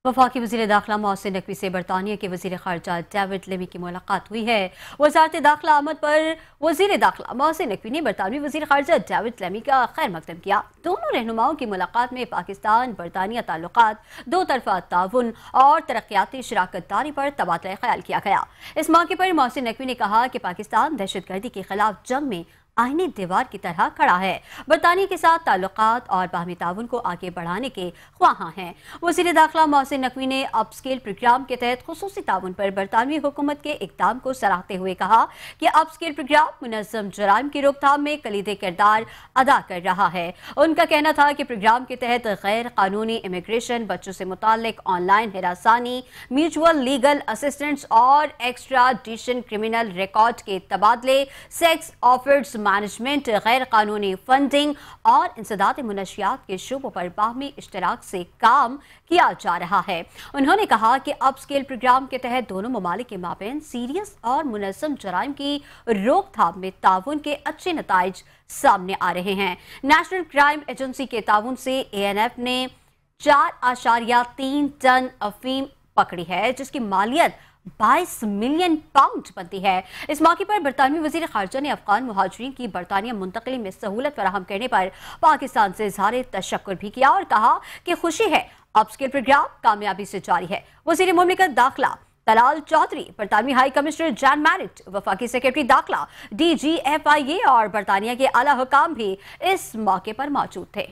वफाकी वज़ीर दाखिला मोहसिन नकवी से बरतानिया के वज़ीर ख़ारजा डेविड लेमी की मुलाकात हुई है। वज़ारत दाखिला आमद पर वज़ीर दाखिला मोहसिन नकवी ने बरतानवी वज़ीर ख़ारजा डेविड लेमी का खैर मकदम किया। दोनों रहनुमाओं की मुलाकात में पाकिस्तान बरतानिया ताल्लुकात, दो तरफ़ा ताउन और तरक्याती शराकत दारी पर तबादला ख्याल किया गया। इस मौके पर मोहसिन नकवी ने कहा कि पाकिस्तान दहशत गर्दी के खिलाफ जंग में आईनी दीवार की तरह खड़ा है। बरतानिया के साथ ताल्लुकात और बाहमी ताउन को आगे बढ़ाने के ख्वाहां हैं। वज़ीर दाखिला मोहसिन नकवी ने अपस्केल प्रोग्राम के तहत खुसूसी ताउन पर बरतानवी हुकूमत के इक़दाम को सराहते हुए कहा कि अपस्केल प्रोग्राम मुनज़्ज़म जराइम की रोकथाम में कलीदी किरदार अदा कर रहा है। उनका कहना था कि प्रोग्राम के तहत गैर कानूनी इमिग्रेशन, बच्चों से मुताल्लिक ऑनलाइन हिरासानी, म्यूचुअल लीगल असिस्टेंस और एक्स्ट्राडिशन क्रिमिनल रिकॉर्ड के तबादले, सेक्स ऑफर्स मैनेजमेंट, गैर कानूनी फंडिंग और इंसदाद मुनशियात के शोबों पर बाहमी इश्तराक से काम किया जा रहा है। उन्होंने कहा कि अपस्केल प्रोग्राम के तहत दोनों ममालिक के माबैन सीरियस और मुनज़्ज़म जराइम की रोकथाम में ताउन के अच्छे नताइज सामने आ रहे हैं। नेशनल क्राइम एजेंसी के ताउन से ANF ने 4.3 टन अफीम पकड़ी है, जिसकी मालियत 22 मिलियन पाउंड बनती है। इस मौके पर बरतानवी वज़ीर ख़ारजा ने अफ़गान मुहाजिरीन की बरतानिया मुंतक़ली में सहूलत फराहम करने पर पाकिस्तान से इज़हार तशक्कुर भी किया और कहा कि खुशी है अपस्केल प्रोग्राम कामयाबी से जारी है। वज़ीर मुमलिकत दाखिला तलाल चौधरी, बरतानवी हाई कमिश्नर जॉन मैरिट, वफाकी सेक्रेटरी दाखिला DGFIA और बरतानिया के आला हुकाम भी इस मौके पर मौजूद थे।